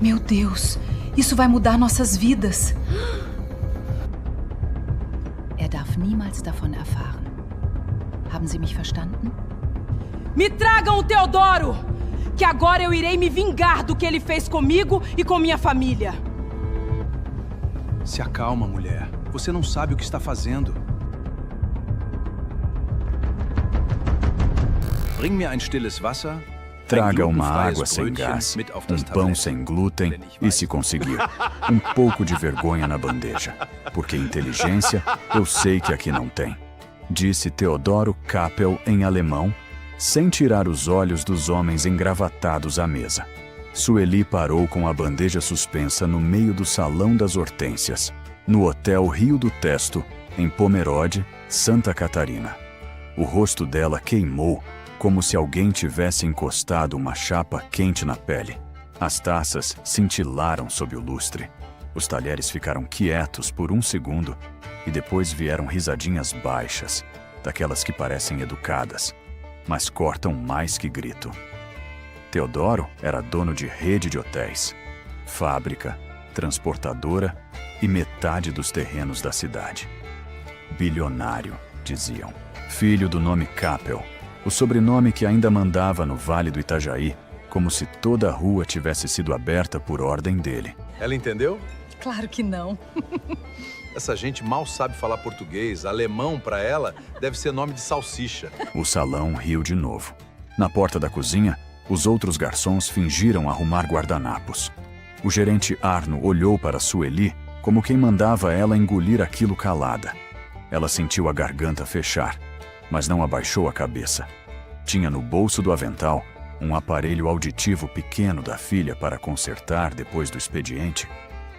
Meu Deus, isso vai mudar nossas vidas. Darf niemals davon erfahren. Haben Sie mich verstanden? Me tragam o Teodoro! Que agora eu irei me vingar do que ele fez comigo e com minha família. Se acalma, mulher. Você não sabe o que está fazendo. Bring mir ein stilles Wasser. Traga uma água sem gás, pão sem glúten e, se conseguir, pouco de vergonha na bandeja. Porque inteligência, eu sei que aqui não tem. Disse Teodoro Kappel em alemão, sem tirar os olhos dos homens engravatados à mesa. Sueli parou com a bandeja suspensa no meio do Salão das Hortênsias, no Hotel Rio do Testo, em Pomerode, Santa Catarina. O rosto dela queimou, como se alguém tivesse encostado uma chapa quente na pele. As taças cintilaram sob o lustre. Os talheres ficaram quietos por um segundo e depois vieram risadinhas baixas, daquelas que parecem educadas, mas cortam mais que grito. Teodoro era dono de rede de hotéis, fábrica, transportadora e metade dos terrenos da cidade. Bilionário, diziam. Filho do nome Kappel, o sobrenome que ainda mandava no Vale do Itajaí, como se toda a rua tivesse sido aberta por ordem dele. Ela entendeu? Claro que não. Essa gente mal sabe falar português. Alemão, para ela, deve ser nome de salsicha. O salão riu de novo. Na porta da cozinha, os outros garçons fingiram arrumar guardanapos. O gerente Arno olhou para Sueli como quem mandava ela engolir aquilo calada. Ela sentiu a garganta fechar, mas não abaixou a cabeça. Tinha no bolso do avental um aparelho auditivo pequeno da filha para consertar depois do expediente.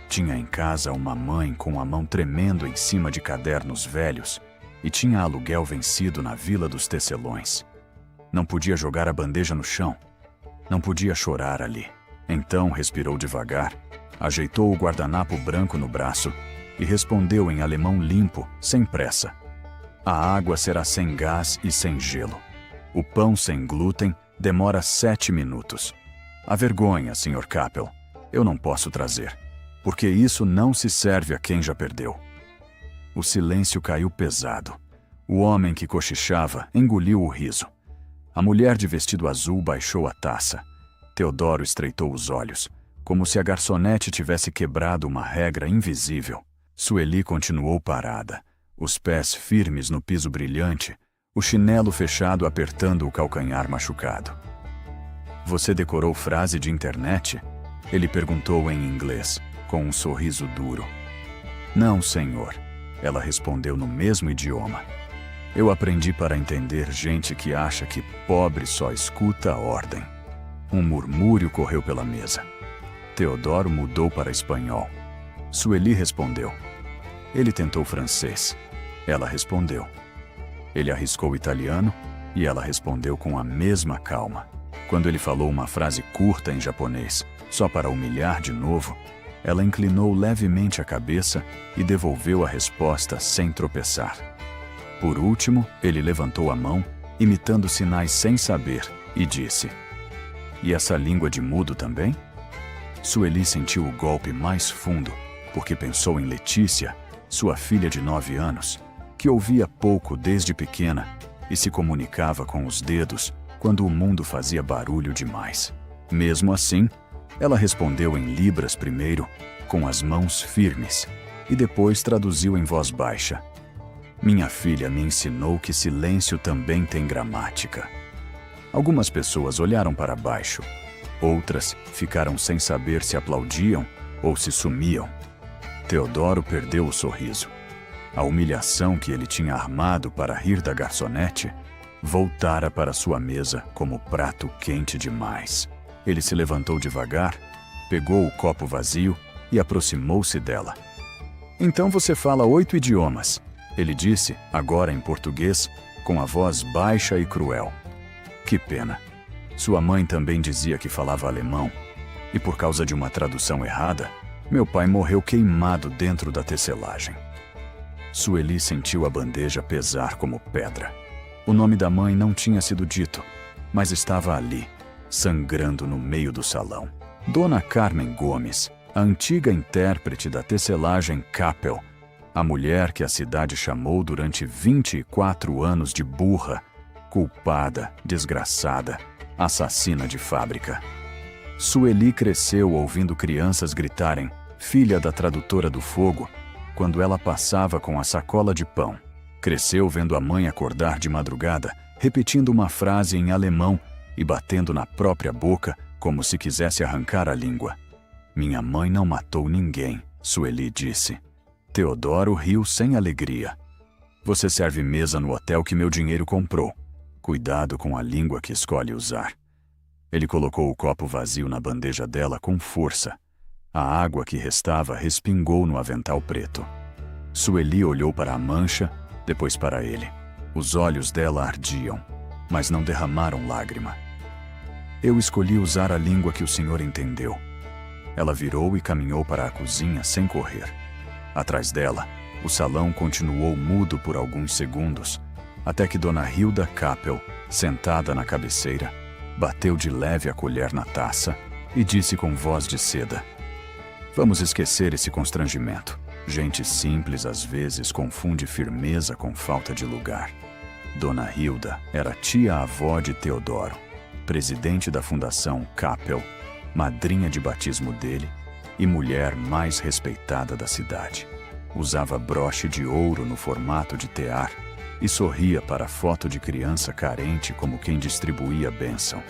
Tinha em casa uma mãe com a mão tremendo em cima de cadernos velhos e tinha aluguel vencido na Vila dos Tecelões. Não podia jogar a bandeja no chão. Não podia chorar ali. Então respirou devagar, ajeitou o guardanapo branco no braço e respondeu em alemão limpo, sem pressa. A água será sem gás e sem gelo. O pão sem glúten demora 7 minutos. A vergonha, Sr. Kappel, eu não posso trazer, porque isso não se serve a quem já perdeu. O silêncio caiu pesado. O homem que cochichava engoliu o riso. A mulher de vestido azul baixou a taça. Teodoro estreitou os olhos, como se a garçonete tivesse quebrado uma regra invisível. Sueli continuou parada, os pés firmes no piso brilhante, o chinelo fechado apertando o calcanhar machucado. Você decorou frase de internet? Ele perguntou em inglês, com um sorriso duro. Não, senhor, ela respondeu no mesmo idioma. Eu aprendi para entender gente que acha que pobre só escuta a ordem. Um murmúrio correu pela mesa. Teodoro mudou para espanhol. Sueli respondeu. Ele tentou francês. Ela respondeu. Ele arriscou italiano e ela respondeu com a mesma calma. Quando ele falou uma frase curta em japonês, só para humilhar de novo, ela inclinou levemente a cabeça e devolveu a resposta sem tropeçar. Por último, ele levantou a mão, imitando sinais sem saber, e disse: E essa língua de mudo também? Sueli sentiu o golpe mais fundo, porque pensou em Letícia, sua filha de 9 anos, que ouvia pouco desde pequena e se comunicava com os dedos quando o mundo fazia barulho demais. Mesmo assim, ela respondeu em libras primeiro, com as mãos firmes, e depois traduziu em voz baixa. Minha filha me ensinou que silêncio também tem gramática. Algumas pessoas olharam para baixo. Outras ficaram sem saber se aplaudiam ou se sumiam. Teodoro perdeu o sorriso. A humilhação que ele tinha armado para rir da garçonete voltara para sua mesa como prato quente demais. Ele se levantou devagar, pegou o copo vazio e aproximou-se dela. Então você fala 8 idiomas, ele disse, agora em português, com a voz baixa e cruel. Que pena. Sua mãe também dizia que falava alemão, e por causa de uma tradução errada, meu pai morreu queimado dentro da tecelagem. Sueli sentiu a bandeja pesar como pedra. O nome da mãe não tinha sido dito, mas estava ali, sangrando no meio do salão. Dona Carmen Gomes, a antiga intérprete da tecelagem Capel, a mulher que a cidade chamou durante 24 anos de burra, culpada, desgraçada, assassina de fábrica. Sueli cresceu ouvindo crianças gritarem "filha da tradutora do fogo" quando ela passava com a sacola de pão. Cresceu vendo a mãe acordar de madrugada, repetindo uma frase em alemão e batendo na própria boca como se quisesse arrancar a língua. "Minha mãe não matou ninguém", Sueli disse. Teodoro riu sem alegria. "Você serve mesa no hotel que meu dinheiro comprou. Cuidado com a língua que escolhe usar." Ele colocou o copo vazio na bandeja dela com força. A água que restava respingou no avental preto. Sueli olhou para a mancha, depois para ele. Os olhos dela ardiam, mas não derramaram lágrima. "Eu escolhi usar a língua que o senhor entendeu." Ela virou e caminhou para a cozinha sem correr. Atrás dela, o salão continuou mudo por alguns segundos, até que Dona Hilda Capel, sentada na cabeceira, bateu de leve a colher na taça e disse com voz de seda: "Vamos esquecer esse constrangimento. Gente simples às vezes confunde firmeza com falta de lugar." Dona Hilda era tia-avó de Teodoro, presidente da Fundação Capel, madrinha de batismo dele e mulher mais respeitada da cidade. Usava broche de ouro no formato de tear e sorria para a foto de criança carente como quem distribuía bênção.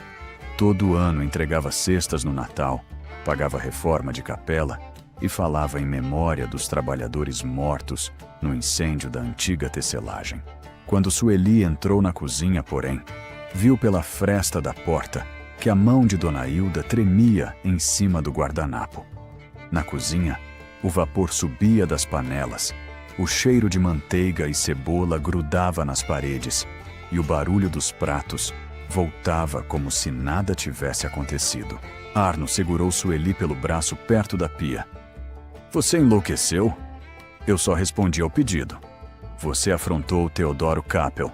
Todo ano entregava cestas no Natal, pagava reforma de capela e falava em memória dos trabalhadores mortos no incêndio da antiga tecelagem. Quando Sueli entrou na cozinha, porém, viu pela fresta da porta que a mão de Dona Hilda tremia em cima do guardanapo. Na cozinha, o vapor subia das panelas, o cheiro de manteiga e cebola grudava nas paredes e o barulho dos pratos voltava como se nada tivesse acontecido. Arno segurou Sueli pelo braço perto da pia. "Você enlouqueceu?" "Eu só respondi ao pedido. Você afrontou Teodoro Capel."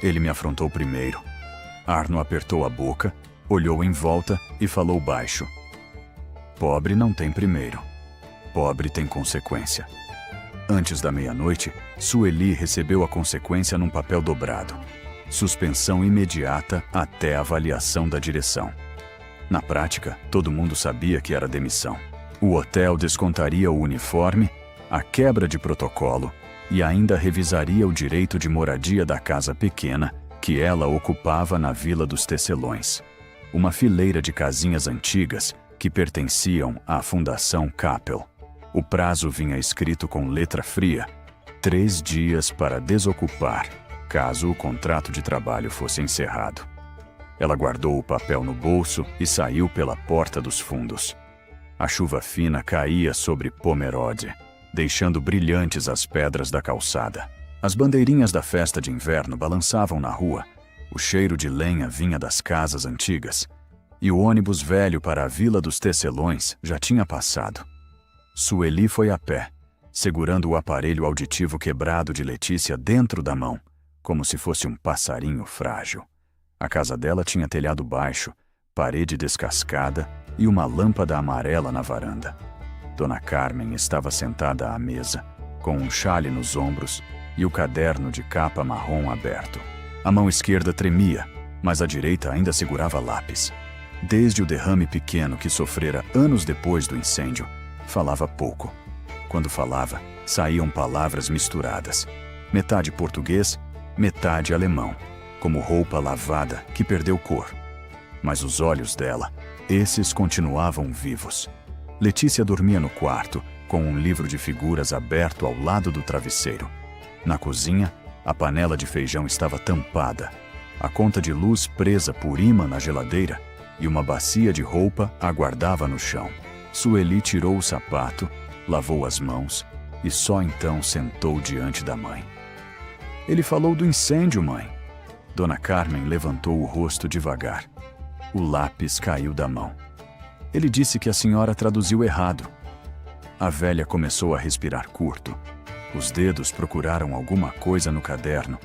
"Ele me afrontou primeiro." Arno apertou a boca, olhou em volta e falou baixo: "Pobre não tem primeiro. Pobre tem consequência." Antes da meia-noite, Sueli recebeu a consequência num papel dobrado. Suspensão imediata até avaliação da direção. Na prática, todo mundo sabia que era demissão. O hotel descontaria o uniforme, a quebra de protocolo e ainda revisaria o direito de moradia da casa pequena que ela ocupava na Vila dos Tecelões. Uma fileira de casinhas antigas que pertenciam à Fundação Capel. O prazo vinha escrito com letra fria: 3 dias para desocupar, caso o contrato de trabalho fosse encerrado. Ela guardou o papel no bolso e saiu pela porta dos fundos. A chuva fina caía sobre Pomerode, deixando brilhantes as pedras da calçada. As bandeirinhas da festa de inverno balançavam na rua, o cheiro de lenha vinha das casas antigas, e o ônibus velho para a Vila dos Tecelões já tinha passado. Sueli foi a pé, segurando o aparelho auditivo quebrado de Letícia dentro da mão, como se fosse um passarinho frágil. A casa dela tinha telhado baixo, parede descascada e uma lâmpada amarela na varanda. Dona Carmen estava sentada à mesa, com um chale nos ombros e o caderno de capa marrom aberto. A mão esquerda tremia, mas a direita ainda segurava lápis. Desde o derrame pequeno que sofrera anos depois do incêndio, falava pouco. Quando falava, saíam palavras misturadas. Metade português, metade alemão, como roupa lavada que perdeu cor. Mas os olhos dela, esses continuavam vivos. Letícia dormia no quarto, com um livro de figuras aberto ao lado do travesseiro. Na cozinha, a panela de feijão estava tampada, a conta de luz presa por imã na geladeira e uma bacia de roupa aguardava no chão. Sueli tirou o sapato, lavou as mãos e só então sentou diante da mãe. "Ele falou do incêndio, mãe." Dona Carmen levantou o rosto devagar. O lápis caiu da mão. "Ele disse que a senhora traduziu errado." A velha começou a respirar curto. Os dedos procuraram alguma coisa no caderno.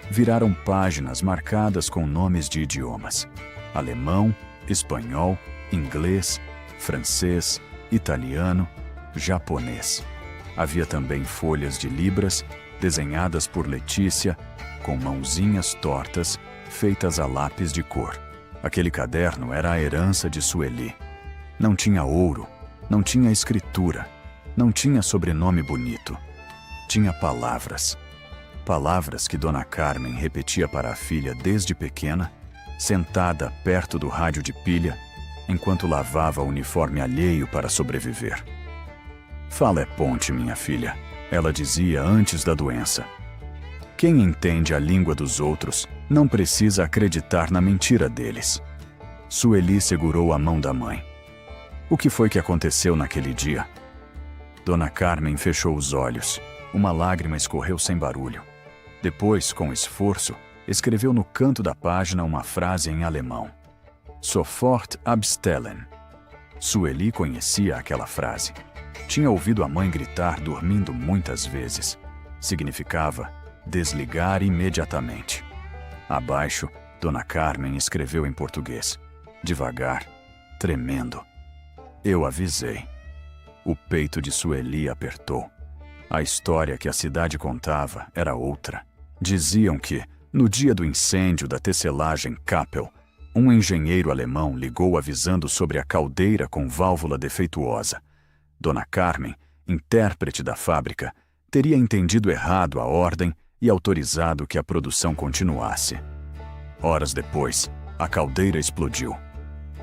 Viraram páginas marcadas com nomes de idiomas: alemão, espanhol, inglês, francês, italiano, japonês. Havia também folhas de libras, desenhadas por Letícia, com mãozinhas tortas, feitas a lápis de cor. Aquele caderno era a herança de Sueli. Não tinha ouro, não tinha escritura, não tinha sobrenome bonito. Tinha palavras. Palavras que Dona Carmen repetia para a filha desde pequena, sentada perto do rádio de pilha, enquanto lavava o uniforme alheio para sobreviver. Fala é ponte, minha filha, ela dizia antes da doença. Quem entende a língua dos outros não precisa acreditar na mentira deles. Sueli segurou a mão da mãe. O que foi que aconteceu naquele dia? Dona Carmen fechou os olhos. Uma lágrima escorreu sem barulho. Depois, com esforço, escreveu no canto da página uma frase em alemão. Sofort abstellen. Sueli conhecia aquela frase. Tinha ouvido a mãe gritar dormindo muitas vezes. Significava desligar imediatamente. Abaixo, Dona Carmen escreveu em português, devagar, tremendo. Eu avisei. O peito de Sueli apertou. A história que a cidade contava era outra. Diziam que, no dia do incêndio da tecelagem Kappel, um engenheiro alemão ligou avisando sobre a caldeira com válvula defeituosa. Dona Carmen, intérprete da fábrica, teria entendido errado a ordem e autorizado que a produção continuasse. Horas depois, a caldeira explodiu.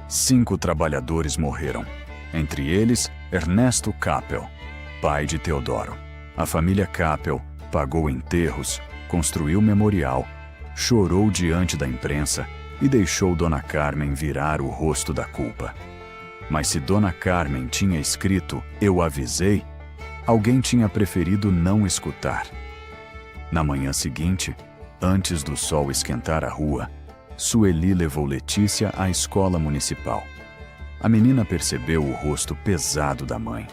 5 trabalhadores morreram, entre eles Ernesto Kappel, pai de Teodoro. A família Kappel pagou enterros, construiu memorial, chorou diante da imprensa e deixou Dona Carmen virar o rosto da culpa. Mas se Dona Carmen tinha escrito "Eu avisei", alguém tinha preferido não escutar. Na manhã seguinte, antes do sol esquentar a rua, Sueli levou Letícia à escola municipal. A menina percebeu o rosto pesado da mãe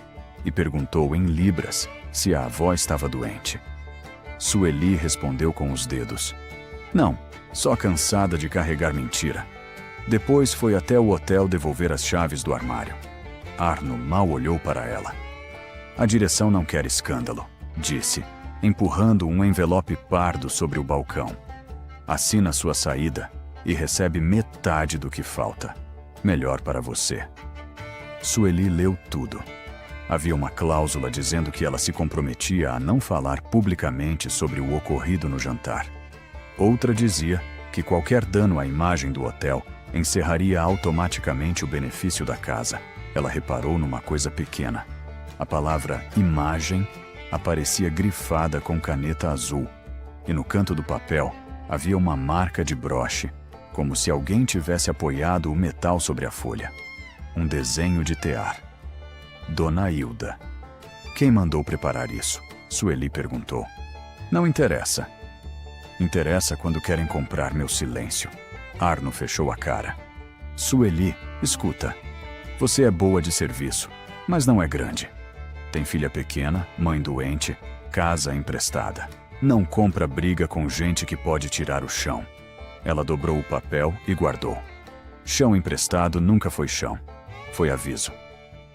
e perguntou em libras se a avó estava doente. Sueli respondeu com os dedos. Não, só cansada de carregar mentira. Depois foi até o hotel devolver as chaves do armário. Arno mal olhou para ela. A direção não quer escândalo, disse, empurrando um envelope pardo sobre o balcão. Assina sua saída e recebe metade do que falta. Melhor para você. Sueli leu tudo. Havia uma cláusula dizendo que ela se comprometia a não falar publicamente sobre o ocorrido no jantar. Outra dizia que qualquer dano à imagem do hotel encerraria automaticamente o benefício da casa. Ela reparou numa coisa pequena. A palavra imagem aparecia grifada com caneta azul, e no canto do papel havia uma marca de broche, como se alguém tivesse apoiado o metal sobre a folha. Um desenho de tear. Dona Hilda. Quem mandou preparar isso? Sueli perguntou. Não interessa. Interessa quando querem comprar meu silêncio. Arno fechou a cara. Sueli, escuta. Você é boa de serviço, mas não é grande. Tem filha pequena, mãe doente, casa emprestada. Não compra briga com gente que pode tirar o chão. Ela dobrou o papel e guardou. Chão emprestado nunca foi chão. Foi aviso.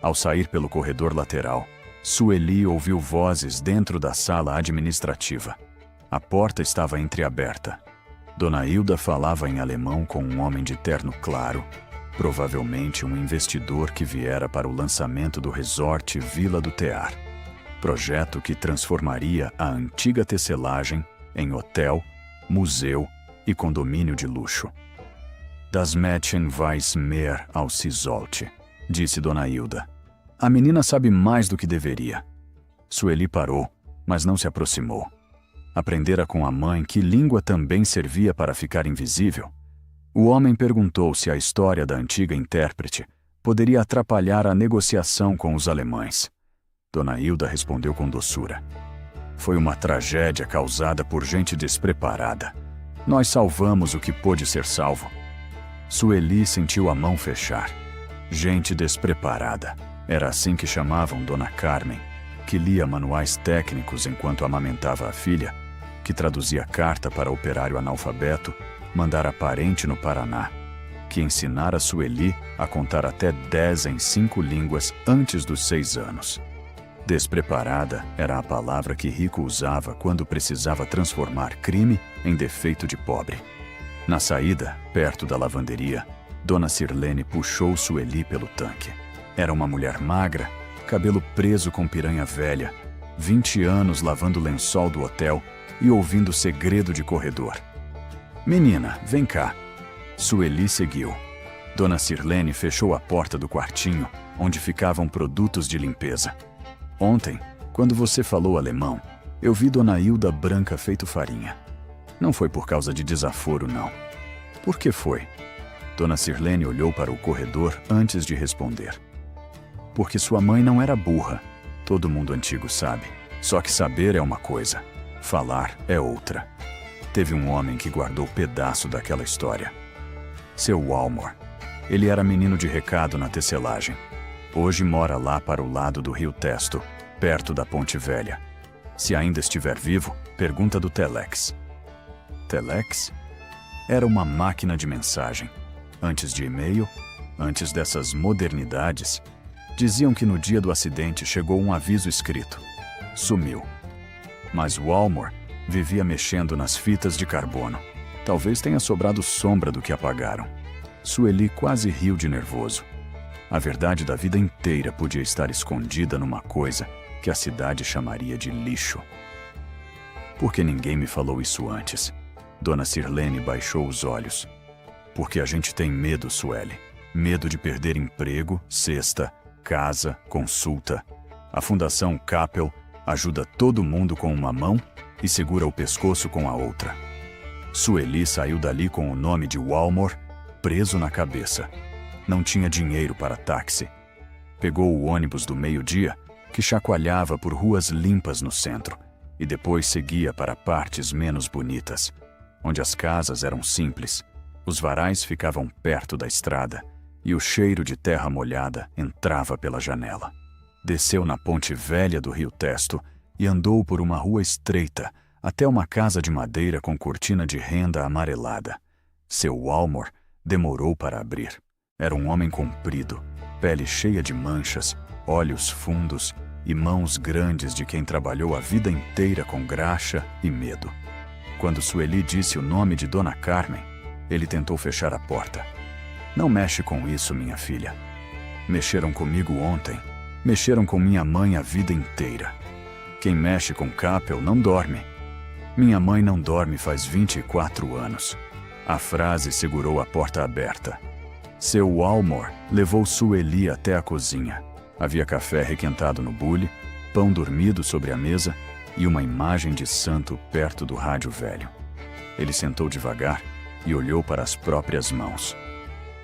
Ao sair pelo corredor lateral, Sueli ouviu vozes dentro da sala administrativa. A porta estava entreaberta. Dona Hilda falava em alemão com um homem de terno claro, provavelmente um investidor que viera para o lançamento do resort Vila do Tear, projeto que transformaria a antiga tecelagem em hotel, museu e condomínio de luxo. Das Mädchen weiß mehr als sie sollte, disse Dona Hilda. A menina sabe mais do que deveria. Sueli parou, mas não se aproximou. Aprendera com a mãe que língua também servia para ficar invisível. O homem perguntou se a história da antiga intérprete poderia atrapalhar a negociação com os alemães. Dona Hilda respondeu com doçura. Foi uma tragédia causada por gente despreparada. Nós salvamos o que pôde ser salvo. Sueli sentiu a mão fechar. Gente despreparada. Era assim que chamavam Dona Carmen, que lia manuais técnicos enquanto amamentava a filha, que traduzia carta para operário analfabeto, mandara parente no Paraná, que ensinara Sueli a contar até 10 em 5 línguas antes dos 6 anos. Despreparada era a palavra que Rico usava quando precisava transformar crime em defeito de pobre. Na saída, perto da lavanderia, Dona Sirlene puxou Sueli pelo tanque. Era uma mulher magra, cabelo preso com piranha velha, 20 anos lavando o lençol do hotel e ouvindo segredo de corredor. "Menina, vem cá." Sueli seguiu. Dona Sirlene fechou a porta do quartinho, onde ficavam produtos de limpeza. "Ontem, quando você falou alemão, eu vi Dona Hilda branca feito farinha. Não foi por causa de desaforo, não." "Por que foi?" Dona Sirlene olhou para o corredor antes de responder. "Porque sua mãe não era burra. Todo mundo antigo sabe. Só que saber é uma coisa, falar é outra. Teve um homem que guardou pedaço daquela história. Seu Walmor. Ele era menino de recado na tecelagem. Hoje mora lá para o lado do Rio Testo, perto da Ponte Velha. Se ainda estiver vivo, pergunta do Telex." Telex? Era uma máquina de mensagem. Antes de e-mail, antes dessas modernidades, diziam que no dia do acidente chegou um aviso escrito: "Sumiu." Mas Walmor vivia mexendo nas fitas de carbono. Talvez tenha sobrado sombra do que apagaram. Sueli quase riu de nervoso. A verdade da vida inteira podia estar escondida numa coisa que a cidade chamaria de lixo. "Por que ninguém me falou isso antes?" Dona Sirlene baixou os olhos. "Porque a gente tem medo, Sueli. Medo de perder emprego, cesta, casa, consulta. A Fundação Capel ajuda todo mundo com uma mão e segura o pescoço com a outra." Sueli saiu dali com o nome de Walmor preso na cabeça. Não tinha dinheiro para táxi. Pegou o ônibus do meio-dia, que chacoalhava por ruas limpas no centro, e depois seguia para partes menos bonitas, onde as casas eram simples, os varais ficavam perto da estrada e o cheiro de terra molhada entrava pela janela. Desceu na Ponte Velha do Rio Testo e andou por uma rua estreita até uma casa de madeira com cortina de renda amarelada. Seu Walmor demorou para abrir. Era um homem comprido, pele cheia de manchas, olhos fundos e mãos grandes de quem trabalhou a vida inteira com graxa e medo. Quando Sueli disse o nome de Dona Carmen, ele tentou fechar a porta. "Não mexe com isso, minha filha. Mexeram comigo ontem. Mexeram com minha mãe a vida inteira. Quem mexe com Capel não dorme. Minha mãe não dorme faz 24 anos. A frase segurou a porta aberta. Seu Walmor levou Sueli até a cozinha. Havia café requentado no bule, pão dormido sobre a mesa e uma imagem de santo perto do rádio velho. Ele sentou devagar e olhou para as próprias mãos.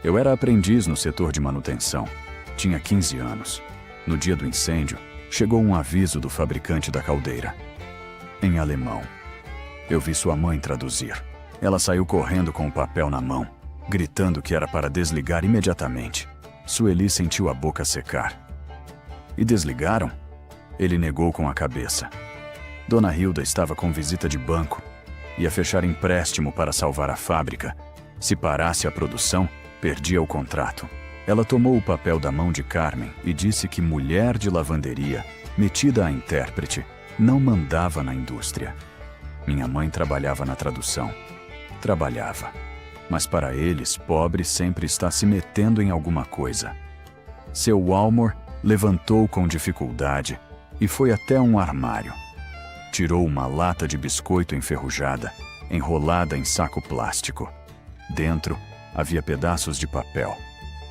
Eu era aprendiz no setor de manutenção. Tinha 15 anos. No dia do incêndio, chegou um aviso do fabricante da caldeira. Em alemão. Eu vi sua mãe traduzir. Ela saiu correndo com o papel na mão, gritando que era para desligar imediatamente. Sueli sentiu a boca secar. E desligaram? Ele negou com a cabeça. Dona Hilda estava com visita de banco. Ia fechar empréstimo para salvar a fábrica. Se parasse a produção, perdia o contrato. Ela tomou o papel da mão de Carmen e disse que mulher de lavanderia, metida a intérprete, não mandava na indústria. Minha mãe trabalhava na tradução. Trabalhava. Mas para eles, pobre sempre está se metendo em alguma coisa. Seu Walmor levantou com dificuldade e foi até um armário. Tirou uma lata de biscoito enferrujada, enrolada em saco plástico. Dentro havia pedaços de papel,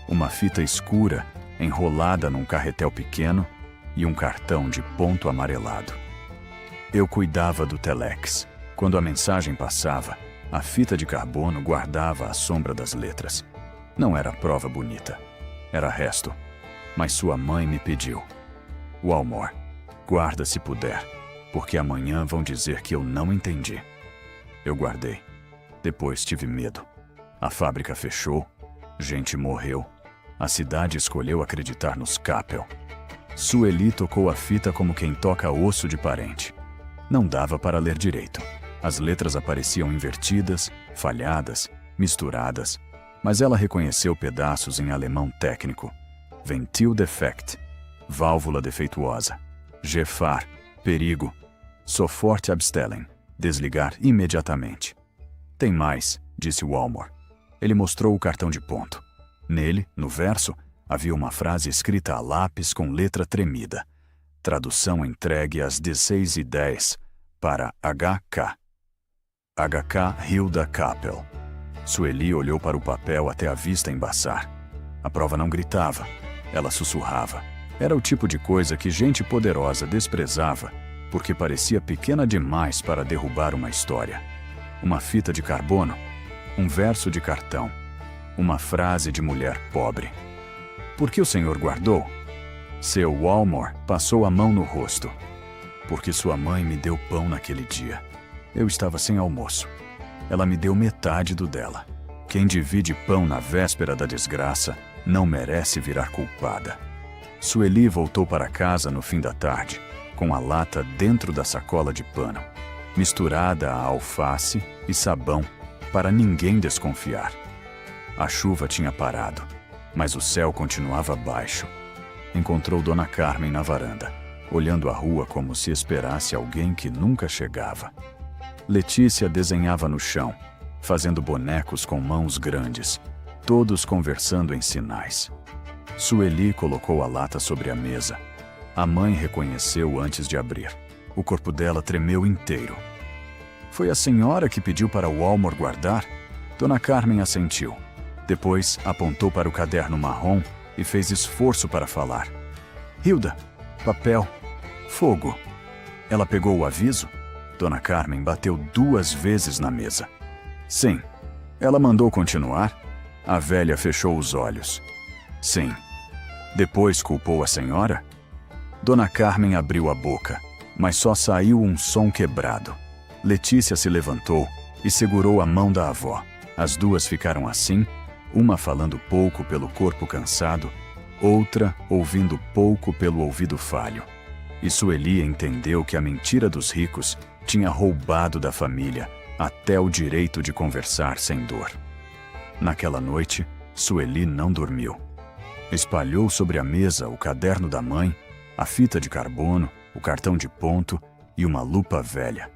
uma fita escura enrolada num carretel pequeno e um cartão de ponto amarelado. Eu cuidava do telex. Quando a mensagem passava, a fita de carbono guardava a sombra das letras. Não era prova bonita. Era resto. Mas sua mãe me pediu. Walmor, guarda se puder, porque amanhã vão dizer que eu não entendi. Eu guardei. Depois tive medo. A fábrica fechou, gente morreu. A cidade escolheu acreditar nos Capel. Sueli tocou a fita como quem toca osso de parente. Não dava para ler direito. As letras apareciam invertidas, falhadas, misturadas. mas ela reconheceu pedaços em alemão técnico. Ventildefekt, válvula defeituosa. Gefahr, perigo. Sofort abstellen, desligar imediatamente. Tem mais, disse Walmor. Ele mostrou o cartão de ponto. Nele, no verso, havia uma frase escrita a lápis com letra tremida. Tradução entregue às 16h10 para HK. HK Hilda Kappel. Sueli olhou para o papel até a vista embaçar. A prova não gritava, ela sussurrava. Era o tipo de coisa que gente poderosa desprezava, porque parecia pequena demais para derrubar uma história. Uma fita de carbono, um verso de cartão, uma frase de mulher pobre. Por que o senhor guardou? Seu Walmor passou a mão no rosto. Porque sua mãe me deu pão naquele dia. Eu estava sem almoço. Ela me deu metade do dela. Quem divide pão na véspera da desgraça não merece virar culpada. Sueli voltou para casa no fim da tarde, com a lata dentro da sacola de pano, misturada a alface e sabão, para ninguém desconfiar. A chuva tinha parado, mas o céu continuava baixo. Encontrou Dona Carmen na varanda, olhando a rua como se esperasse alguém que nunca chegava. Letícia desenhava no chão, fazendo bonecos com mãos grandes, todos conversando em sinais. Sueli colocou a lata sobre a mesa. A mãe reconheceu antes de abrir. O corpo dela tremeu inteiro. Foi a senhora que pediu para o Walmor guardar? Dona Carmen assentiu. Depois apontou para o caderno marrom e fez esforço para falar. Hilda, papel, fogo. Ela pegou o aviso? Dona Carmen bateu 2 vezes na mesa. Sim. Ela mandou continuar? A velha fechou os olhos. Sim. Depois culpou a senhora? Dona Carmen abriu a boca, mas só saiu um som quebrado. Letícia se levantou e segurou a mão da avó. As duas ficaram assim, uma falando pouco pelo corpo cansado, outra ouvindo pouco pelo ouvido falho. E Sueli entendeu que a mentira dos ricos tinha roubado da família até o direito de conversar sem dor. Naquela noite, Sueli não dormiu. Espalhou sobre a mesa o caderno da mãe, a fita de carbono, o cartão de ponto e uma lupa velha.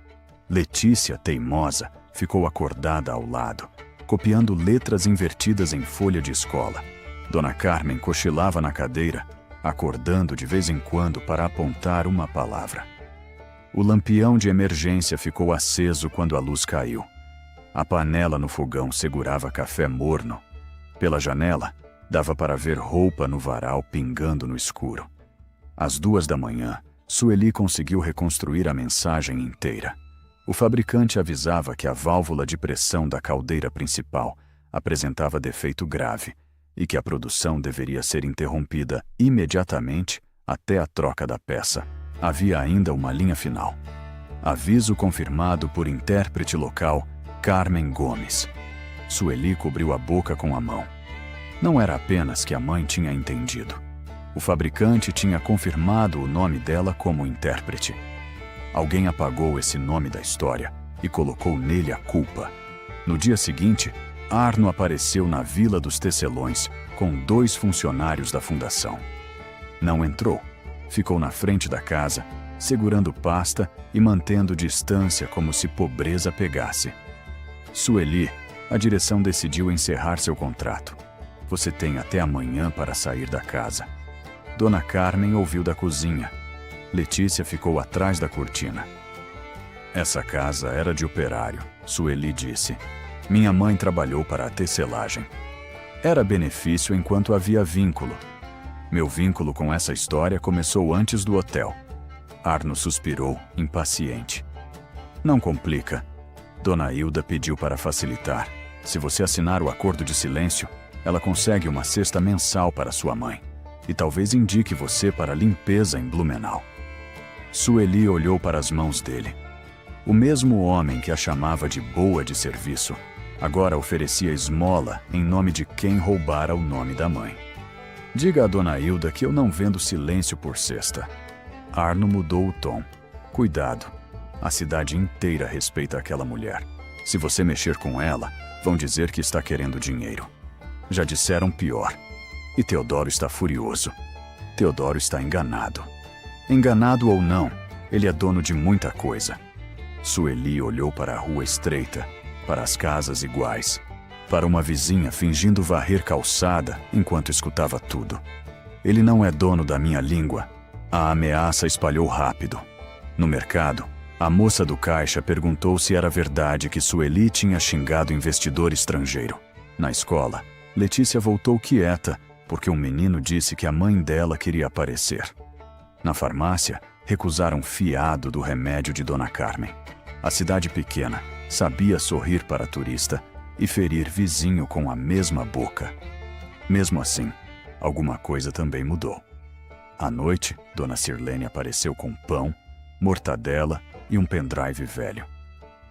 Letícia, teimosa, ficou acordada ao lado, copiando letras invertidas em folha de escola. Dona Carmen cochilava na cadeira, acordando de vez em quando para apontar uma palavra. O lampião de emergência ficou aceso quando a luz caiu. A panela no fogão segurava café morno. Pela janela, dava para ver roupa no varal pingando no escuro. Às 2 da manhã, Sueli conseguiu reconstruir a mensagem inteira. O fabricante avisava que a válvula de pressão da caldeira principal apresentava defeito grave e que a produção deveria ser interrompida imediatamente até a troca da peça. Havia ainda uma linha final. Aviso confirmado por intérprete local Carmen Gomes. Sueli cobriu a boca com a mão. Não era apenas que a mãe tinha entendido. O fabricante tinha confirmado o nome dela como intérprete. Alguém apagou esse nome da história e colocou nele a culpa. No dia seguinte, Arno apareceu na Vila dos Tecelões com 2 funcionários da fundação. Não entrou. Ficou na frente da casa, segurando pasta e mantendo distância como se pobreza pegasse. Sueli, a direção decidiu encerrar seu contrato. Você tem até amanhã para sair da casa. Dona Carmen ouviu da cozinha. Letícia ficou atrás da cortina. Essa casa era de operário, Sueli disse. Minha mãe trabalhou para a tecelagem. Era benefício enquanto havia vínculo. Meu vínculo com essa história começou antes do hotel. Arno suspirou, impaciente. Não complica. Dona Hilda pediu para facilitar. Se você assinar o acordo de silêncio, ela consegue uma cesta mensal para sua mãe. E talvez indique você para a limpeza em Blumenau. Sueli olhou para as mãos dele. O mesmo homem que a chamava de boa de serviço, agora oferecia esmola em nome de quem roubara o nome da mãe. Diga a Dona Hilda que eu não vendo silêncio por cesta. Arno mudou o tom. Cuidado. A cidade inteira respeita aquela mulher. Se você mexer com ela, vão dizer que está querendo dinheiro. Já disseram pior. E Teodoro está furioso. Teodoro está enganado. Enganado ou não, ele é dono de muita coisa. Sueli olhou para a rua estreita, para as casas iguais, para uma vizinha fingindo varrer calçada enquanto escutava tudo. Ele não é dono da minha língua. A ameaça espalhou rápido. No mercado, a moça do caixa perguntou se era verdade que Sueli tinha xingado investidor estrangeiro. Na escola, Letícia voltou quieta porque um menino disse que a mãe dela queria aparecer. Na farmácia, recusaram fiado do remédio de Dona Carmen. A cidade pequena sabia sorrir para turista e ferir vizinho com a mesma boca. Mesmo assim, alguma coisa também mudou. À noite, Dona Sirlene apareceu com pão, mortadela e um pendrive velho.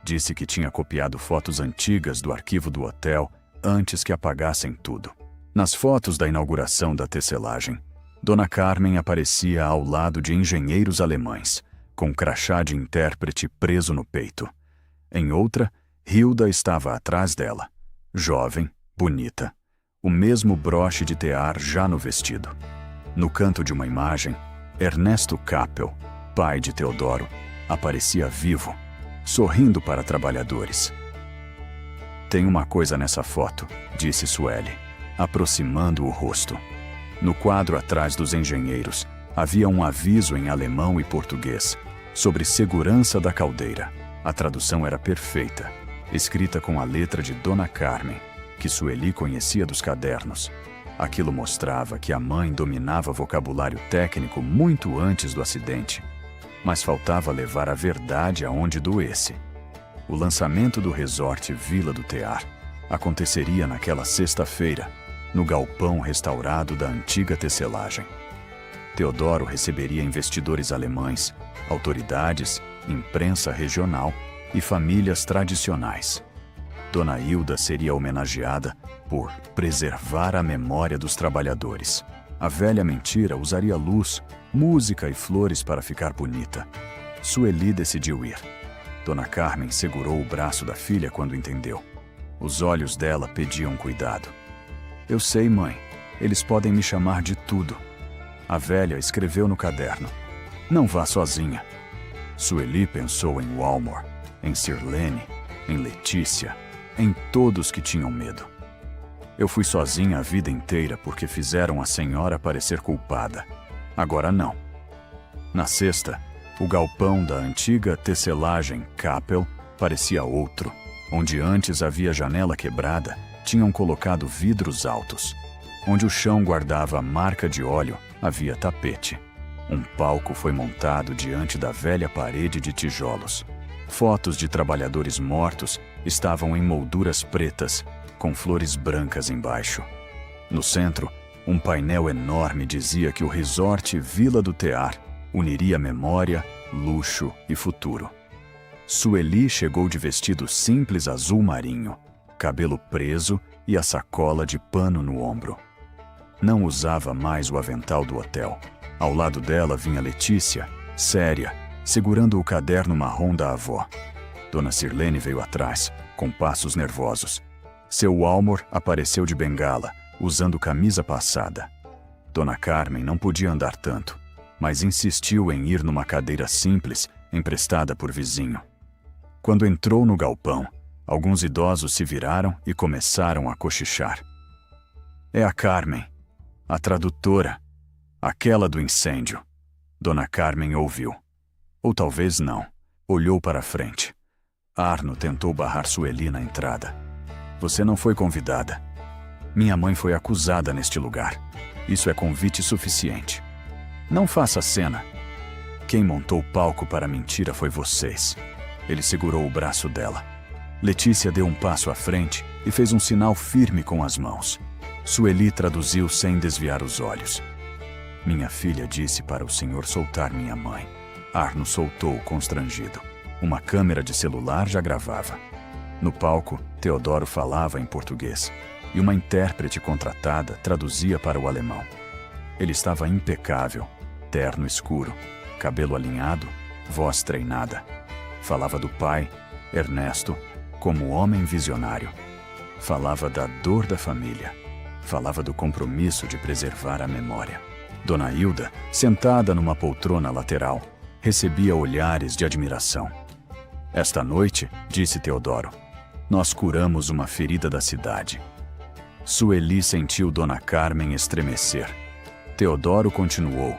Disse que tinha copiado fotos antigas do arquivo do hotel antes que apagassem tudo. Nas fotos da inauguração da tecelagem, Dona Carmen aparecia ao lado de engenheiros alemães, com crachá de intérprete preso no peito. Em outra, Hilda estava atrás dela, jovem, bonita, o mesmo broche de tear já no vestido. No canto de uma imagem, Ernesto Kappel, pai de Teodoro, aparecia vivo, sorrindo para trabalhadores. Tem uma coisa nessa foto, disse Sueli, aproximando o rosto. No quadro atrás dos engenheiros, havia um aviso em alemão e português sobre segurança da caldeira. A tradução era perfeita, escrita com a letra de Dona Carmen, que Sueli conhecia dos cadernos. Aquilo mostrava que a mãe dominava vocabulário técnico muito antes do acidente, mas faltava levar a verdade aonde doesse. O lançamento do resort Vila do Tear aconteceria naquela sexta-feira, no galpão restaurado da antiga tecelagem. Teodoro receberia investidores alemães, autoridades, imprensa regional e famílias tradicionais. Dona Hilda seria homenageada por preservar a memória dos trabalhadores. A velha mentira usaria luz, música e flores para ficar bonita. Sueli decidiu ir. Dona Carmen segurou o braço da filha quando entendeu. Os olhos dela pediam cuidado. Eu sei, mãe. Eles podem me chamar de tudo. A velha escreveu no caderno. Não vá sozinha. Sueli pensou em Walmor, em Sirlene, em Letícia, em todos que tinham medo. Eu fui sozinha a vida inteira porque fizeram a senhora parecer culpada. Agora não. Na sexta, o galpão da antiga tecelagem Kappel parecia outro. Onde antes havia janela quebrada, tinham colocado vidros altos. Onde o chão guardava a marca de óleo, havia tapete. Um palco foi montado diante da velha parede de tijolos. Fotos de trabalhadores mortos estavam em molduras pretas, com flores brancas embaixo. No centro, um painel enorme dizia que o resort Vila do Tear uniria memória, luxo e futuro. Sueli chegou de vestido simples azul marinho, cabelo preso e a sacola de pano no ombro. Não usava mais o avental do hotel. Ao lado dela vinha Letícia, séria, segurando o caderno marrom da avó. Dona Sirlene veio atrás, com passos nervosos. Seu Walmor apareceu de bengala, usando camisa passada. Dona Carmen não podia andar tanto, mas insistiu em ir numa cadeira simples, emprestada por vizinho. Quando entrou no galpão, alguns idosos se viraram e começaram a cochichar. É a Carmen, a tradutora, aquela do incêndio. Dona Carmen ouviu. Ou talvez não. Olhou para a frente. Arno tentou barrar Sueli na entrada. Você não foi convidada. Minha mãe foi acusada neste lugar. Isso é convite suficiente. Não faça cena. Quem montou o palco para a mentira foi vocês. Ele segurou o braço dela. Letícia deu um passo à frente e fez um sinal firme com as mãos. Sueli traduziu sem desviar os olhos. Minha filha disse para o senhor soltar minha mãe. Arno soltou, constrangido. Uma câmera de celular já gravava. No palco, Teodoro falava em português e uma intérprete contratada traduzia para o alemão. Ele estava impecável, terno escuro, cabelo alinhado, voz treinada. Falava do pai, Ernesto, como homem visionário. Falava da dor da família. Falava do compromisso de preservar a memória. Dona Hilda, sentada numa poltrona lateral, recebia olhares de admiração. Esta noite, disse Teodoro, nós curamos uma ferida da cidade. Sueli sentiu Dona Carmen estremecer. Teodoro continuou.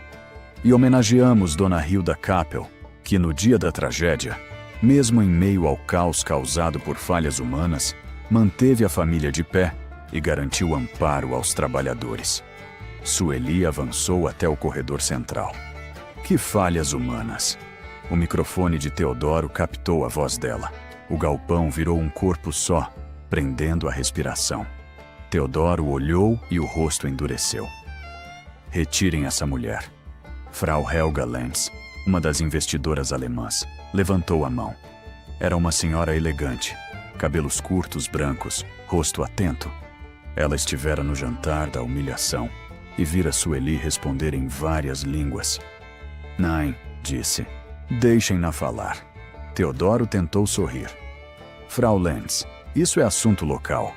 E homenageamos Dona Hilda Capel, que no dia da tragédia, mesmo em meio ao caos causado por falhas humanas, manteve a família de pé e garantiu amparo aos trabalhadores. Sueli avançou até o corredor central. Que falhas humanas! O microfone de Teodoro captou a voz dela. O galpão virou um corpo só, prendendo a respiração. Teodoro olhou e o rosto endureceu. Retirem essa mulher. Frau Helga Lenz, uma das investidoras alemãs, levantou a mão. Era uma senhora elegante, cabelos curtos brancos, rosto atento. Ela estivera no jantar da humilhação e vira Sueli responder em várias línguas. Nein, disse. Deixem-na falar. Teodoro tentou sorrir. Frau Lenz, isso é assunto local.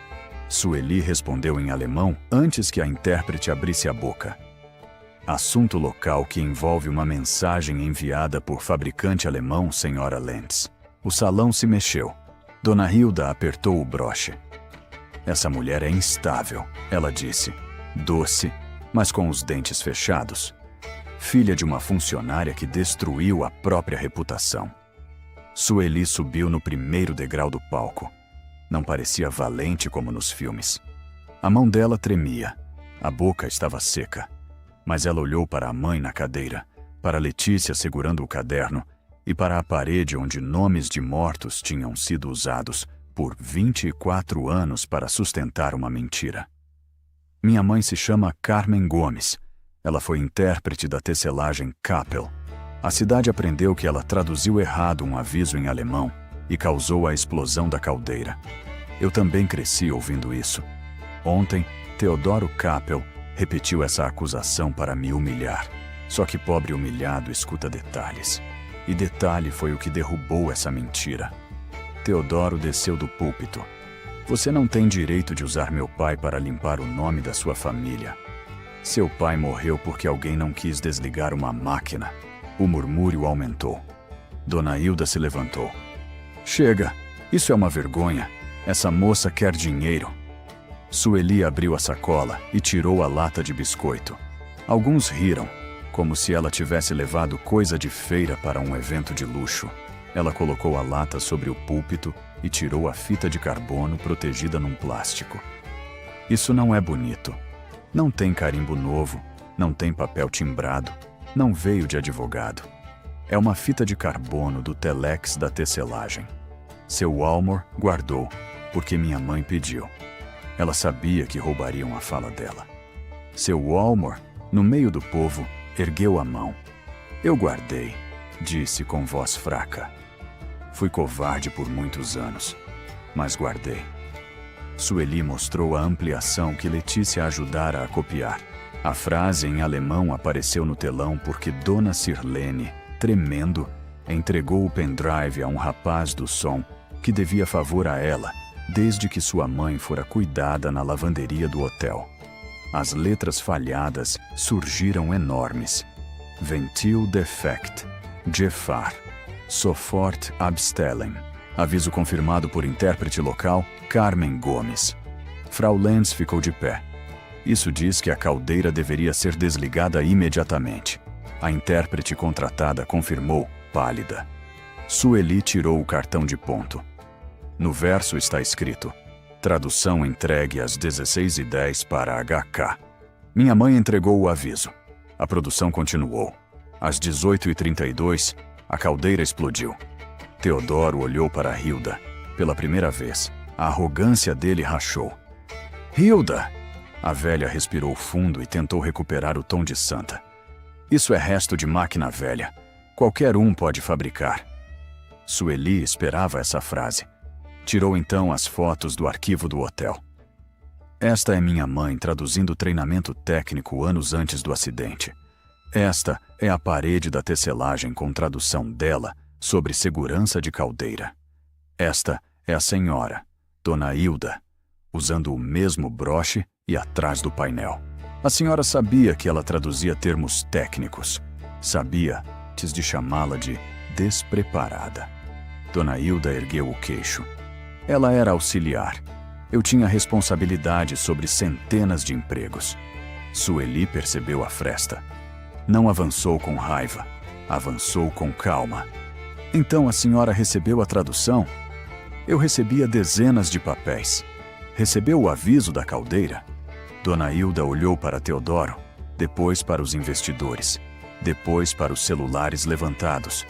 Sueli respondeu em alemão antes que a intérprete abrisse a boca. Assunto local que envolve uma mensagem enviada por fabricante alemão, senhora Lenz. O salão se mexeu. Dona Hilda apertou o broche. Essa mulher é instável, ela disse. Doce, mas com os dentes fechados. Filha de uma funcionária que destruiu a própria reputação. Sueli subiu no primeiro degrau do palco. Não parecia valente como nos filmes. A mão dela tremia. A boca estava seca. Mas ela olhou para a mãe na cadeira, para Letícia segurando o caderno e para a parede onde nomes de mortos tinham sido usados por 24 anos para sustentar uma mentira. Minha mãe se chama Carmen Gomes. Ela foi intérprete da tecelagem Capel. A cidade aprendeu que ela traduziu errado um aviso em alemão e causou a explosão da caldeira. Eu também cresci ouvindo isso. Ontem, Teodoro Capel repetiu essa acusação para me humilhar. Só que pobre humilhado escuta detalhes. E detalhe foi o que derrubou essa mentira. Teodoro desceu do púlpito. Você não tem direito de usar meu pai para limpar o nome da sua família. Seu pai morreu porque alguém não quis desligar uma máquina. O murmúrio aumentou. Dona Hilda se levantou. Chega, isso é uma vergonha. Essa moça quer dinheiro. Sueli abriu a sacola e tirou a lata de biscoito. Alguns riram, como se ela tivesse levado coisa de feira para um evento de luxo. Ela colocou a lata sobre o púlpito e tirou a fita de carbono protegida num plástico. Isso não é bonito. Não tem carimbo novo, não tem papel timbrado, não veio de advogado. É uma fita de carbono do telex da tecelagem. Seu Walmor guardou, porque minha mãe pediu. Ela sabia que roubariam a fala dela. Seu Walmor, no meio do povo, ergueu a mão. Eu guardei, disse com voz fraca. Fui covarde por muitos anos, mas guardei. Sueli mostrou a ampliação que Letícia ajudara a copiar. A frase em alemão apareceu no telão porque Dona Sirlene, tremendo, entregou o pendrive a um rapaz do som que devia favor a ela, desde que sua mãe fora cuidada na lavanderia do hotel. As letras falhadas surgiram enormes. Ventil defect. Gefahr. Sofort abstellen. Aviso confirmado por intérprete local, Carmen Gomes. Frau Lenz ficou de pé. Isso diz que a caldeira deveria ser desligada imediatamente. A intérprete contratada confirmou, pálida. Sueli tirou o cartão de ponto. No verso está escrito: tradução entregue às 16h10 para HK. Minha mãe entregou o aviso. A produção continuou. Às 18h32, a caldeira explodiu. Teodoro olhou para Hilda. Pela primeira vez, a arrogância dele rachou. Hilda! A velha respirou fundo e tentou recuperar o tom de santa. Isso é resto de máquina velha. Qualquer um pode fabricar. Sueli esperava essa frase. Tirou então as fotos do arquivo do hotel. Esta é minha mãe traduzindo treinamento técnico anos antes do acidente. Esta é a parede da tecelagem com tradução dela sobre segurança de caldeira. Esta é a senhora, Dona Hilda. usando o mesmo broche e atrás do painel. A senhora sabia que ela traduzia termos técnicos. Sabia antes de chamá-la de despreparada. Dona Hilda ergueu o queixo. Ela era auxiliar. Eu tinha responsabilidade sobre centenas de empregos. Sueli percebeu a fresta. Não avançou com raiva. Avançou com calma. Então a senhora recebeu a tradução? Eu recebia dezenas de papéis. Recebeu o aviso da caldeira? Dona Hilda olhou para Teodoro, depois para os investidores, depois para os celulares levantados.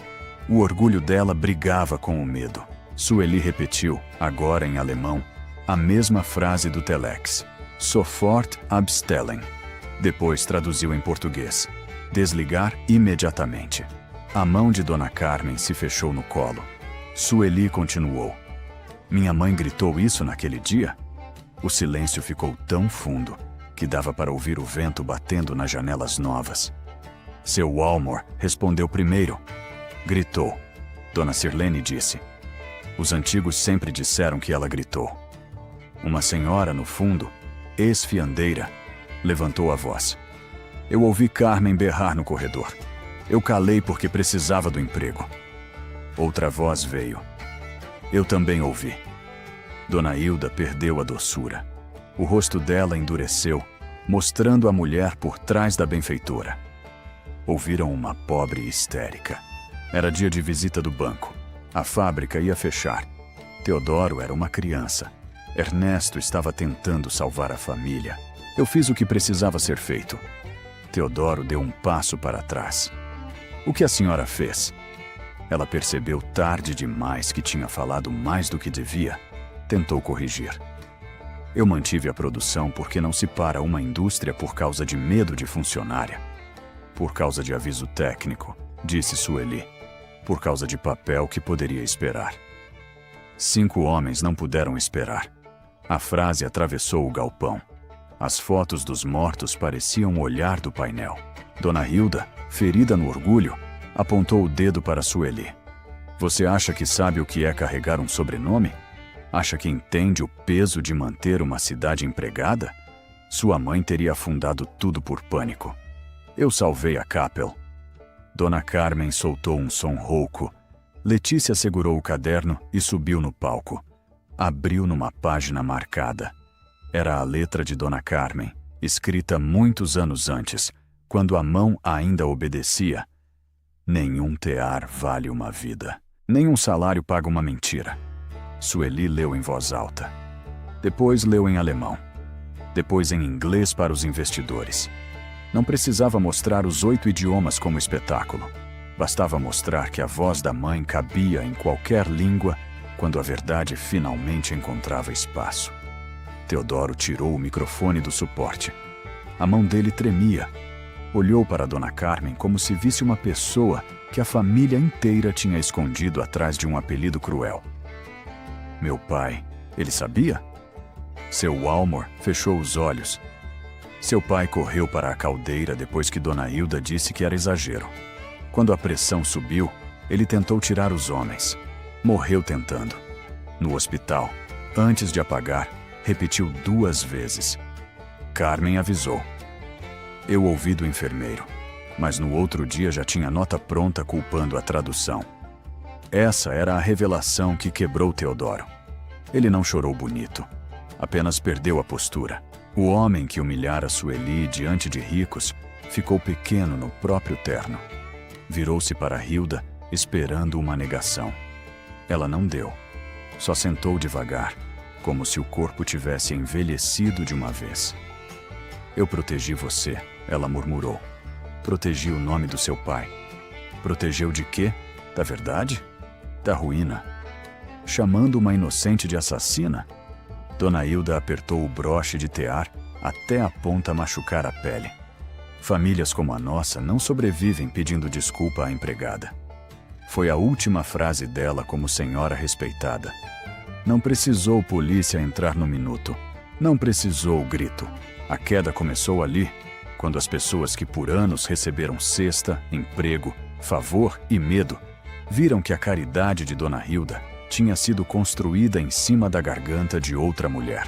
O orgulho dela brigava com o medo. Sueli repetiu, agora em alemão, a mesma frase do telex. Sofort abstellen. Depois traduziu em português. Desligar imediatamente. A mão de Dona Carmen se fechou no colo. Sueli continuou. Minha mãe gritou isso naquele dia? O silêncio ficou tão fundo que dava para ouvir o vento batendo nas janelas novas. Seu Walmor respondeu primeiro. Gritou. Dona Sirlene disse. Os antigos sempre disseram que ela gritou. Uma senhora, no fundo, ex-fiandeira, levantou a voz. Eu ouvi Carmen berrar no corredor. Eu calei porque precisava do emprego. Outra voz veio. Eu também ouvi. Dona Hilda perdeu a doçura. O rosto dela endureceu, mostrando a mulher por trás da benfeitora. Ouviram uma pobre histérica. Era dia de visita do banco. A fábrica ia fechar. Teodoro era uma criança. Ernesto estava tentando salvar a família. Eu fiz o que precisava ser feito. Teodoro deu um passo para trás. O que a senhora fez? Ela percebeu tarde demais que tinha falado mais do que devia. Tentou corrigir. Eu mantive a produção porque não se para uma indústria por causa de medo de funcionária. Por causa de aviso técnico, disse Sueli. Por causa de papel que poderia esperar. 5 homens não puderam esperar. A frase atravessou o galpão. As fotos dos mortos pareciam o olhar do painel. Dona Hilda, ferida no orgulho, apontou o dedo para Sueli. Você acha que sabe o que é carregar um sobrenome? Acha que entende o peso de manter uma cidade empregada? Sua mãe teria afundado tudo por pânico. Eu salvei a Capel. Dona Carmen soltou um som rouco. Letícia segurou o caderno e subiu no palco. Abriu numa página marcada. Era a letra de Dona Carmen, escrita muitos anos antes, quando a mão ainda obedecia. Nenhum tear vale uma vida. Nenhum salário paga uma mentira. Sueli leu em voz alta. Depois leu em alemão. Depois em inglês para os investidores. Não precisava mostrar os 8 idiomas como espetáculo. Bastava mostrar que a voz da mãe cabia em qualquer língua quando a verdade finalmente encontrava espaço. Teodoro tirou o microfone do suporte. A mão dele tremia. Olhou para Dona Carmen como se visse uma pessoa que a família inteira tinha escondido atrás de um apelido cruel. Meu pai, ele sabia? Seu Walmor fechou os olhos. Seu pai correu para a caldeira depois que Dona Hilda disse que era exagero. Quando a pressão subiu, ele tentou tirar os homens. Morreu tentando. No hospital, antes de apagar, repetiu 2 vezes. Carmen avisou. Eu ouvi do enfermeiro, mas no outro dia já tinha nota pronta culpando a tradução. Essa era a revelação que quebrou Teodoro. Ele não chorou bonito, apenas perdeu a postura. O homem que humilhara Sueli diante de ricos ficou pequeno no próprio terno. Virou-se para Hilda, esperando uma negação. Ela não deu. Só sentou devagar, como se o corpo tivesse envelhecido de uma vez. Eu protegi você, ela murmurou. Protegi o nome do seu pai. Protegeu de quê? Da verdade? Da ruína. Chamando uma inocente de assassina? Dona Hilda apertou o broche de tear até a ponta machucar a pele. Famílias como a nossa não sobrevivem pedindo desculpa à empregada. Foi a última frase dela como senhora respeitada. Não precisou polícia entrar no minuto. Não precisou grito. A queda começou ali, quando as pessoas que por anos receberam cesta, emprego, favor e medo, viram que a caridade de Dona Hilda tinha sido construída em cima da garganta de outra mulher.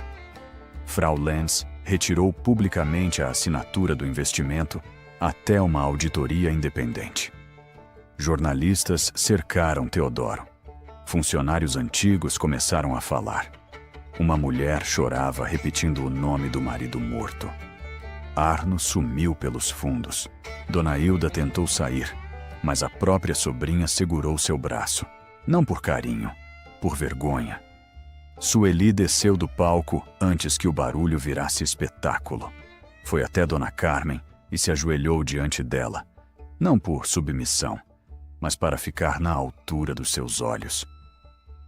Frau Lenz retirou publicamente a assinatura do investimento até uma auditoria independente. Jornalistas cercaram Teodoro. Funcionários antigos começaram a falar. Uma mulher chorava repetindo o nome do marido morto. Arno sumiu pelos fundos. Dona Hilda tentou sair, mas a própria sobrinha segurou seu braço. Não por carinho, por vergonha. Sueli desceu do palco antes que o barulho virasse espetáculo. Foi até Dona Carmen e se ajoelhou diante dela, não por submissão, mas para ficar na altura dos seus olhos.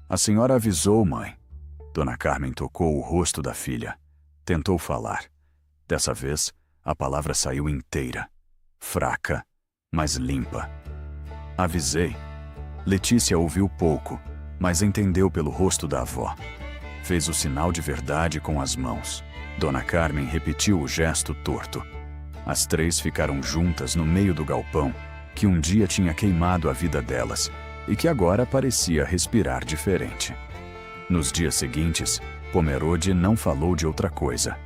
A senhora avisou, mãe. Dona Carmen tocou o rosto da filha. Tentou falar. Dessa vez, a palavra saiu inteira. Fraca, mas limpa. Avisei. Letícia ouviu pouco, mas entendeu pelo rosto da avó. Fez o sinal de verdade com as mãos. Dona Carmen repetiu o gesto torto. As três ficaram juntas no meio do galpão, que um dia tinha queimado a vida delas e que agora parecia respirar diferente. Nos dias seguintes, Pomerode não falou de outra coisa.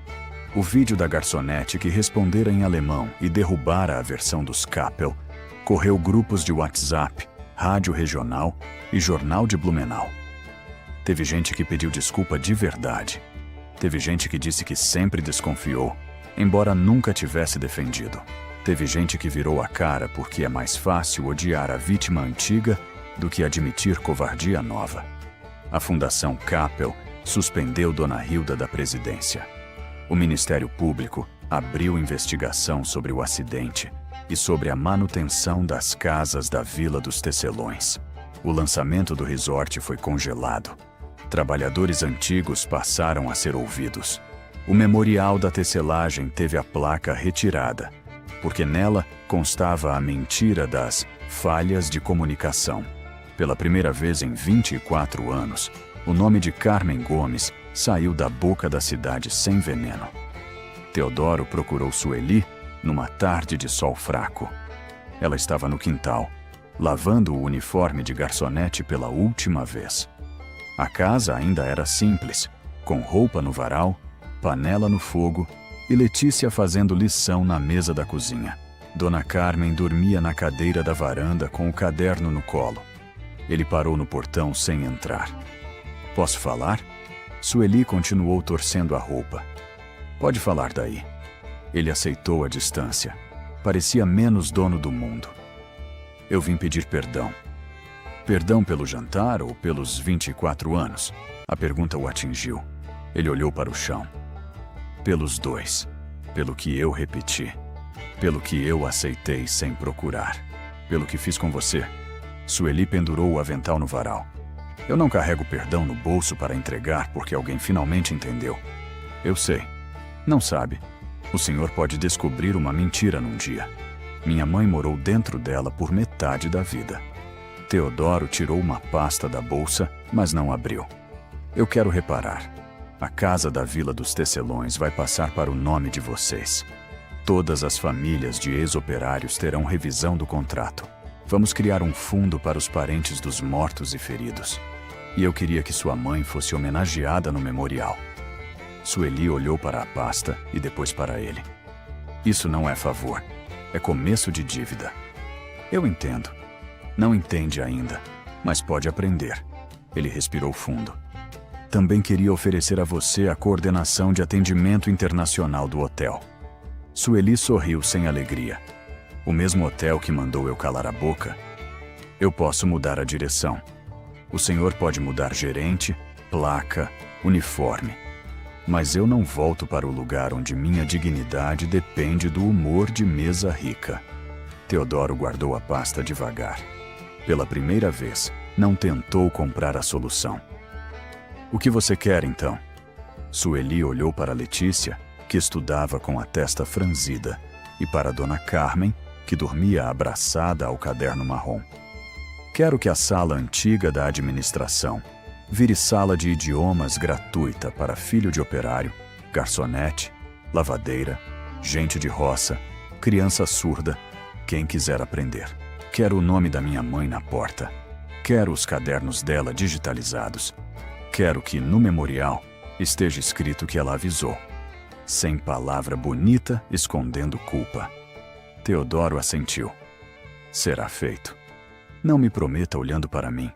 O vídeo da garçonete que respondera em alemão e derrubara a versão dos Kappel correu grupos de WhatsApp, rádio regional e jornal de Blumenau. Teve gente que pediu desculpa de verdade. Teve gente que disse que sempre desconfiou, embora nunca tivesse defendido. Teve gente que virou a cara porque é mais fácil odiar a vítima antiga do que admitir covardia nova. A Fundação Kappel suspendeu Dona Hilda da presidência. O Ministério Público abriu investigação sobre o acidente e sobre a manutenção das casas da Vila dos Tecelões. O lançamento do resort foi congelado. Trabalhadores antigos passaram a ser ouvidos. O memorial da tecelagem teve a placa retirada, porque nela constava a mentira das falhas de comunicação. Pela primeira vez em 24 anos, o nome de Carmen Gomes saiu da boca da cidade sem veneno. Teodoro procurou Sueli numa tarde de sol fraco. Ela estava no quintal, lavando o uniforme de garçonete pela última vez. A casa ainda era simples, com roupa no varal, panela no fogo e Letícia fazendo lição na mesa da cozinha. Dona Carmen dormia na cadeira da varanda com o caderno no colo. Ele parou no portão sem entrar. Posso falar? Sueli continuou torcendo a roupa. Pode falar daí. Ele aceitou a distância. Parecia menos dono do mundo. Eu vim pedir perdão. Perdão pelo jantar ou pelos 24 anos? A pergunta o atingiu. Ele olhou para o chão. Pelos dois. Pelo que eu repeti. Pelo que eu aceitei sem procurar. Pelo que fiz com você. Sueli pendurou o avental no varal. Eu não carrego perdão no bolso para entregar porque alguém finalmente entendeu. Eu sei. Não sabe. O senhor pode descobrir uma mentira num dia. Minha mãe morou dentro dela por metade da vida. Teodoro tirou uma pasta da bolsa, mas não abriu. Eu quero reparar. A casa da Vila dos Tecelões vai passar para o nome de vocês. Todas as famílias de ex-operários terão revisão do contrato. Vamos criar um fundo para os parentes dos mortos e feridos. E eu queria que sua mãe fosse homenageada no memorial. Sueli olhou para a pasta e depois para ele. Isso não é favor. É começo de dívida. Eu entendo. Não entende ainda, mas pode aprender. Ele respirou fundo. Também queria oferecer a você a coordenação de atendimento internacional do hotel. Sueli sorriu sem alegria. O mesmo hotel que mandou eu calar a boca? Eu posso mudar a direção. O senhor pode mudar gerente, placa, uniforme. Mas eu não volto para o lugar onde minha dignidade depende do humor de mesa rica. Teodoro guardou a pasta devagar. Pela primeira vez, não tentou comprar a solução. O que você quer, então? Sueli olhou para Letícia, que estudava com a testa franzida, e para Dona Carmen, que dormia abraçada ao caderno marrom. Quero que a sala antiga da administração vire sala de idiomas gratuita para filho de operário, garçonete, lavadeira, gente de roça, criança surda, quem quiser aprender. Quero o nome da minha mãe na porta. Quero os cadernos dela digitalizados. Quero que, no memorial, esteja escrito que ela avisou. Sem palavra bonita, escondendo culpa. Teodoro assentiu. Será feito. Não me prometa olhando para mim.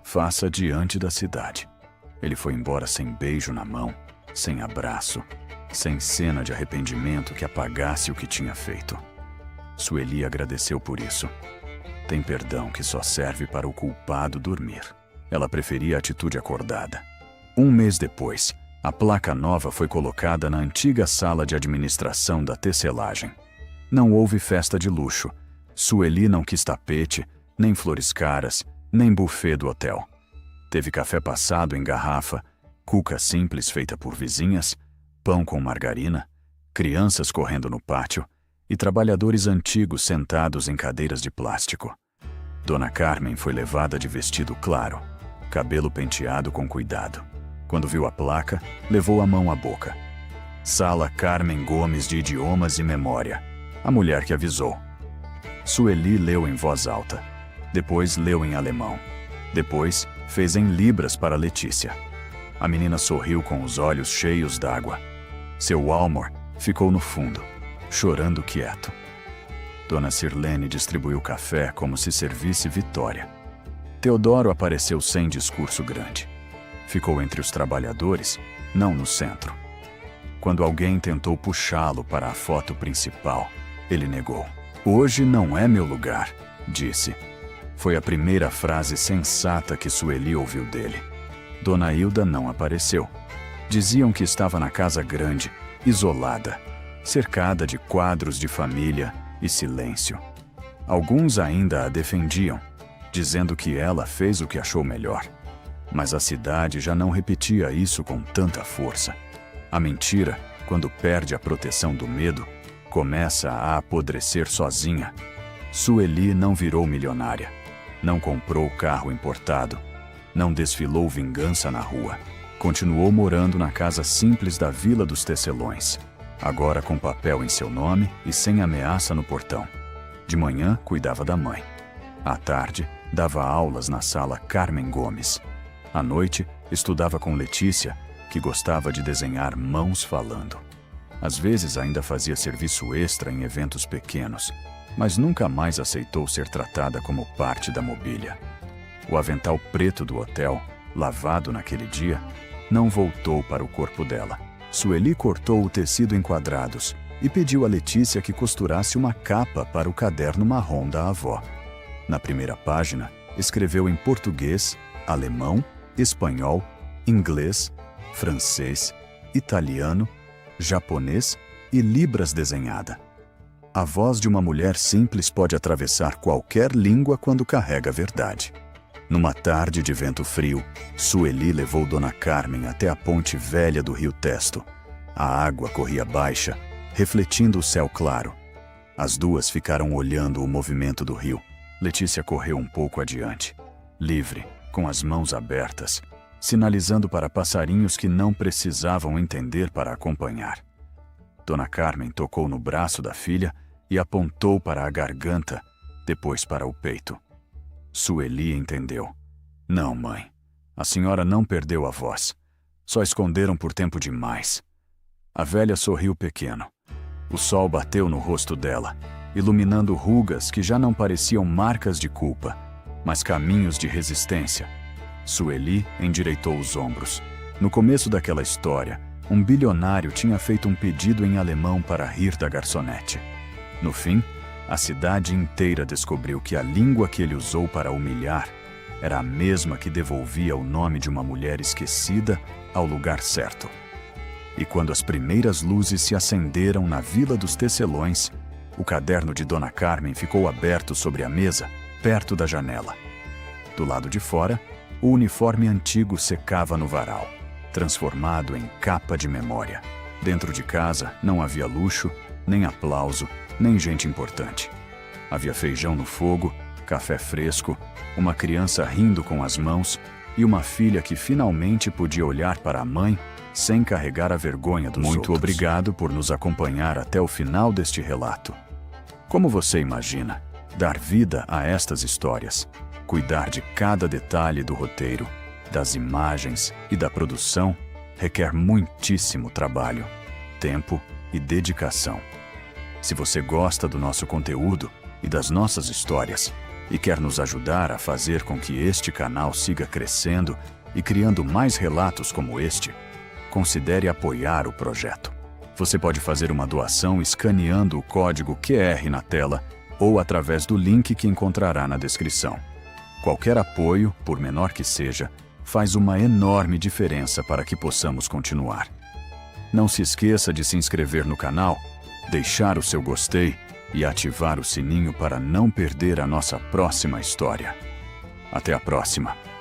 Faça diante da cidade. Ele foi embora sem beijo na mão, sem abraço, sem cena de arrependimento que apagasse o que tinha feito. Sueli agradeceu por isso. Tem perdão que só serve para o culpado dormir. Ela preferia a atitude acordada. 1 mês depois, a placa nova foi colocada na antiga sala de administração da tecelagem. Não houve festa de luxo. Sueli não quis tapete, nem flores caras, nem buffet do hotel. Teve café passado em garrafa, cuca simples feita por vizinhas, pão com margarina, crianças correndo no pátio e trabalhadores antigos sentados em cadeiras de plástico. Dona Carmen foi levada de vestido claro, cabelo penteado com cuidado. Quando viu a placa, levou a mão à boca. Sala Carmen Gomes de Idiomas e Memória, a mulher que avisou. Sueli leu em voz alta. Depois leu em alemão. Depois fez em libras para Letícia. A menina sorriu com os olhos cheios d'água. Seu Almor ficou no fundo, chorando quieto. Dona Sirlene distribuiu café como se servisse vitória. Teodoro apareceu sem discurso grande. Ficou entre os trabalhadores, não no centro. Quando alguém tentou puxá-lo para a foto principal, ele negou. Hoje não é meu lugar, disse. Foi a primeira frase sensata que Sueli ouviu dele. Dona Hilda não apareceu. Diziam que estava na casa grande, isolada, cercada de quadros de família e silêncio. Alguns ainda a defendiam, dizendo que ela fez o que achou melhor. Mas a cidade já não repetia isso com tanta força. A mentira, quando perde a proteção do medo, começa a apodrecer sozinha. Sueli não virou milionária, não comprou carro importado, não desfilou vingança na rua. Continuou morando na casa simples da Vila dos Tecelões, agora com papel em seu nome e sem ameaça no portão. De manhã, cuidava da mãe. À tarde, dava aulas na sala Carmen Gomes. À noite, estudava com Letícia, que gostava de desenhar mãos falando. Às vezes ainda fazia serviço extra em eventos pequenos, mas nunca mais aceitou ser tratada como parte da mobília. O avental preto do hotel, lavado naquele dia, não voltou para o corpo dela. Sueli cortou o tecido em quadrados e pediu a Letícia que costurasse uma capa para o caderno marrom da avó. Na primeira página, escreveu em português, alemão, espanhol, inglês, francês, italiano, japonês e libras desenhada. A voz de uma mulher simples pode atravessar qualquer língua quando carrega a verdade. Numa tarde de vento frio, Sueli levou Dona Carmen até a ponte velha do rio Testo. A água corria baixa, refletindo o céu claro. As duas ficaram olhando o movimento do rio. Letícia correu um pouco adiante, livre, com as mãos abertas, sinalizando para passarinhos que não precisavam entender para acompanhar. Dona Carmen tocou no braço da filha e apontou para a garganta, depois para o peito. Sueli entendeu. Não, mãe. A senhora não perdeu a voz. Só esconderam por tempo demais. A velha sorriu pequeno. O sol bateu no rosto dela, iluminando rugas que já não pareciam marcas de culpa, mas caminhos de resistência. Sueli endireitou os ombros. No começo daquela história, um bilionário tinha feito um pedido em alemão para rir da garçonete. No fim, a cidade inteira descobriu que a língua que ele usou para humilhar era a mesma que devolvia o nome de uma mulher esquecida ao lugar certo. E quando as primeiras luzes se acenderam na Vila dos Tecelões, o caderno de Dona Carmen ficou aberto sobre a mesa, perto da janela. Do lado de fora, o uniforme antigo secava no varal, transformado em capa de memória. Dentro de casa não havia luxo, nem aplauso, nem gente importante. Havia feijão no fogo, café fresco, uma criança rindo com as mãos e uma filha que finalmente podia olhar para a mãe sem carregar a vergonha dos outros. Muito obrigado por nos acompanhar até o final deste relato. Como você imagina, dar vida a estas histórias, cuidar de cada detalhe do roteiro, das imagens e da produção, requer muitíssimo trabalho, tempo e dedicação. Se você gosta do nosso conteúdo e das nossas histórias e quer nos ajudar a fazer com que este canal siga crescendo e criando mais relatos como este, considere apoiar o projeto. Você pode fazer uma doação escaneando o código QR na tela ou através do link que encontrará na descrição. Qualquer apoio, por menor que seja, faz uma enorme diferença para que possamos continuar. Não se esqueça de se inscrever no canal, deixar o seu gostei e ativar o sininho para não perder a nossa próxima história. Até a próxima!